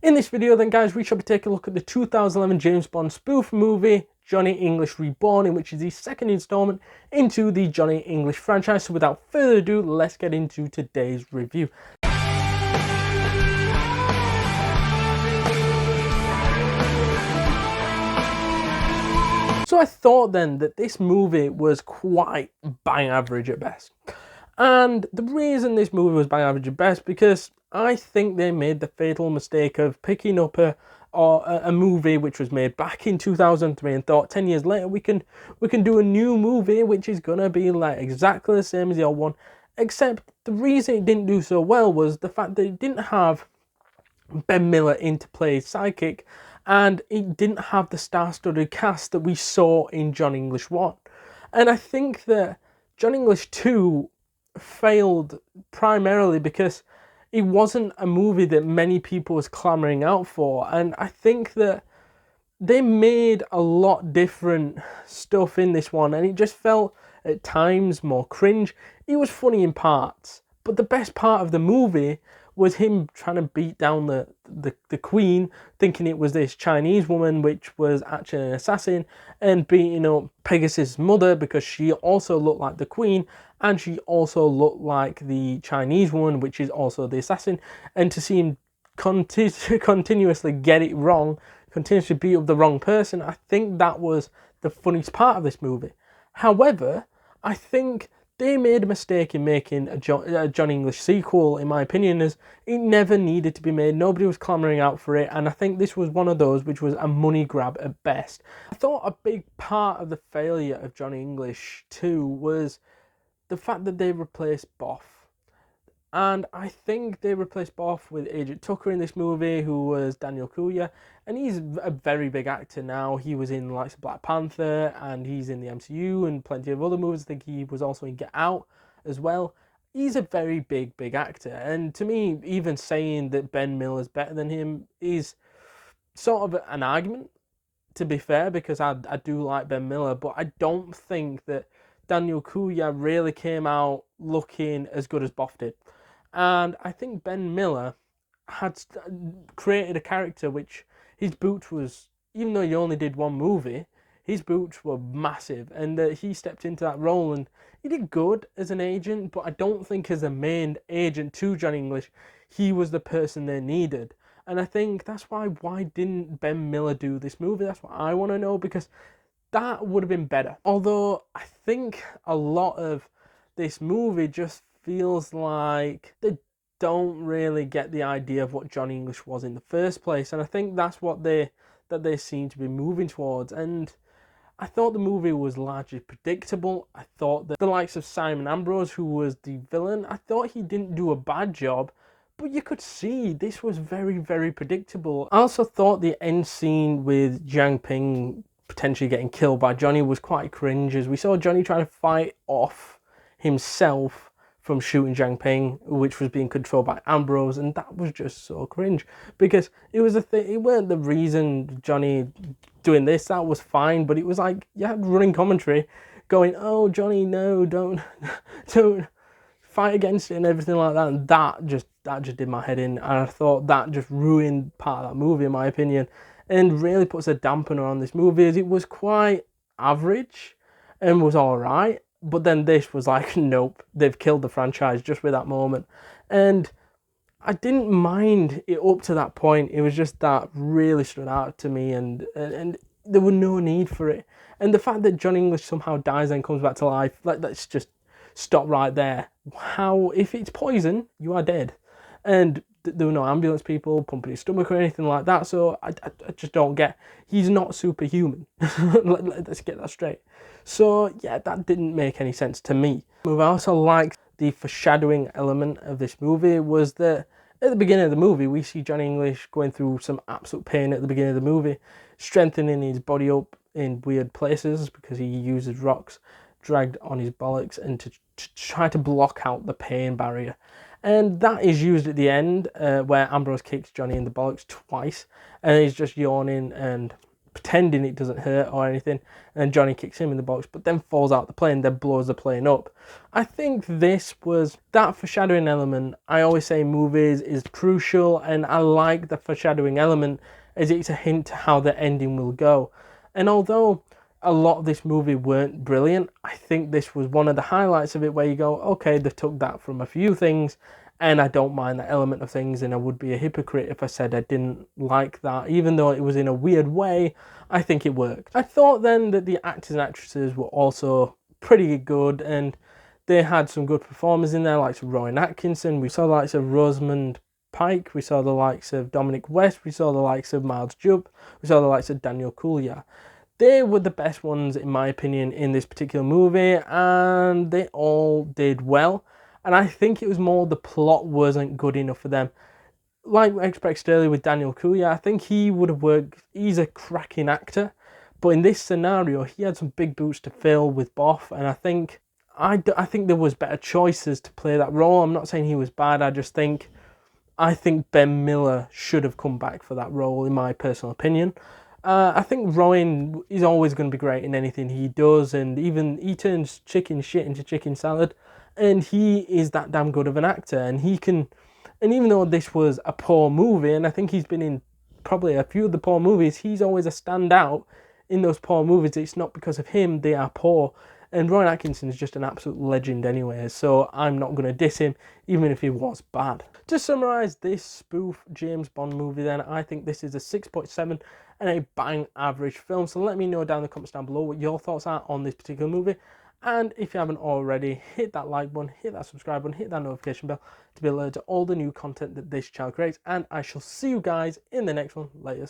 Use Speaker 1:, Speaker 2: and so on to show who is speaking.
Speaker 1: In this video then guys, we shall be taking a look at the 2011 James Bond spoof movie, Johnny English Reborn, in which is the second installment into the Johnny English franchise. So without further ado, let's get into today's review. So I thought then that this movie was quite bang average at best. And the reason this movie was bang average at best, because I think they made the fatal mistake of picking up a movie which was made back in 2003 and thought 10 years later we can do a new movie which is gonna be like exactly the same as the old one, except the reason it didn't do so well was the fact that it didn't have Ben Miller in to play sidekick, and it didn't have the star-studded cast that we saw in John English 1. And I think that John English 2 failed primarily because it wasn't a movie that many people was clamoring out for, and I think that they made a lot different stuff in this one, and it just felt at times more cringe. It was funny in parts, but the best part of the movie was him trying to beat down the queen, thinking it was this Chinese woman, which was actually an assassin, and beating up Pegasus' mother because she also looked like the queen, and she also looked like the Chinese woman, which is also the assassin. And to see him continuously get it wrong, continuously beat up the wrong person, I think that was the funniest part of this movie. However, I think they made a mistake in making a John English sequel, in my opinion, as it never needed to be made. Nobody was clamoring out for it, and I think this was one of those which was a money grab at best. I thought a big part of the failure of Johnny English 2 was the fact that they replaced Boff. And I think they replaced Boff with Agent Tucker in this movie, who was Daniel Kaluuya, and he's a very big actor now. He was in like Black Panther, and he's in the MCU and plenty of other movies. I think he was also in Get Out as well. He's a very big actor, and to me, even saying that Ben Miller's better than him is sort of an argument, to be fair, because I do like Ben Miller, but I don't think that Daniel Kaluuya really came out looking as good as Boff did. And I think Ben Miller had created a character which his boots was, even though he only did one movie, his boots were massive, and he stepped into that role and he did good as an agent, but I don't think as a main agent to John English, he was the person they needed. And I think that's why didn't Ben Miller do this movie? That's what I want to know, because that would have been better. Although I think a lot of this movie just feels like they don't really get the idea of what Johnny English was in the first place, and I think that's what they seem to be moving towards. And I thought the movie was largely predictable. I thought that the likes of Simon Ambrose, who was the villain, I thought he didn't do a bad job, but you could see this was very predictable. I also thought the end scene with Jiang Ping potentially getting killed by Johnny was quite cringe, as we saw Johnny trying to fight off himself from shooting Jiang Ping, which was being controlled by Ambrose, and that was just so cringe, because it was a thing. It weren't the reason Johnny doing this, that was fine, but it was like you had running commentary going, oh Johnny, no, don't fight against it and everything like that, and that just did my head in, and I thought that just ruined part of that movie, in my opinion, and really puts a dampener on this movie, as it was quite average and was alright. But then this was like, nope, they've killed the franchise just with that moment. And I didn't mind it up to that point. It was just that really stood out to me, and there was no need for it. And the fact that John English somehow dies and comes back to life, like, let's just stop right there. How, if it's poison, you are dead. And there were no ambulance people pumping his stomach or anything like that, so I just don't get. He's not superhuman. Let's get that straight. So yeah, that didn't make any sense to me. I also liked the foreshadowing element of this movie, was that at the beginning of the movie we see Johnny English going through some absolute pain at the beginning of the movie, strengthening his body up in weird places because he uses rocks dragged on his bollocks, and to try to block out the pain barrier. And that is used at the end, where Ambrose kicks Johnny in the bollocks twice, and he's just yawning and pretending it doesn't hurt or anything, and then Johnny kicks him in the box, but then falls out the plane, then blows the plane up. I think this was that foreshadowing element. I always say movies is crucial, and I like the foreshadowing element as it's a hint to how the ending will go. And although a lot of this movie weren't brilliant, I think this was one of the highlights of it where you go, okay, they took that from a few things, and I don't mind that element of things, and I would be a hypocrite if I said I didn't like that. Even though it was in a weird way, I think it worked. I thought then that the actors and actresses were also pretty good, and they had some good performers in there, like Rowan Atkinson. We saw the likes of Rosamund Pike, we saw the likes of Dominic West, we saw the likes of Jupp, we saw the likes of Daniel Kaluuya. They were the best ones, in my opinion, in this particular movie, and they all did well. And I think it was more the plot wasn't good enough for them. Like I expressed earlier with Daniel Kaluuya, I think he would have worked. He's a cracking actor, but in this scenario, he had some big boots to fill with Boff, and I think there was better choices to play that role. I'm not saying he was bad. I think Ben Miller should have come back for that role, in my personal opinion. I think Rowan is always going to be great in anything he does, and even he turns chicken shit into chicken salad, and he is that damn good of an actor, and he can. And even though this was a poor movie, and I think he's been in probably a few of the poor movies, he's always a standout in those poor movies. It's not because of him, they are poor. And Rowan Atkinson is just an absolute legend anyway, so I'm not going to diss him, even if he was bad. To summarise this spoof James Bond movie then, I think this is a 6.7 and a bang average film. So let me know down in the comments down below what your thoughts are on this particular movie. And if you haven't already, hit that like button, hit that subscribe button, hit that notification bell to be alerted to all the new content that this channel creates. And I shall see you guys in the next one. Laters.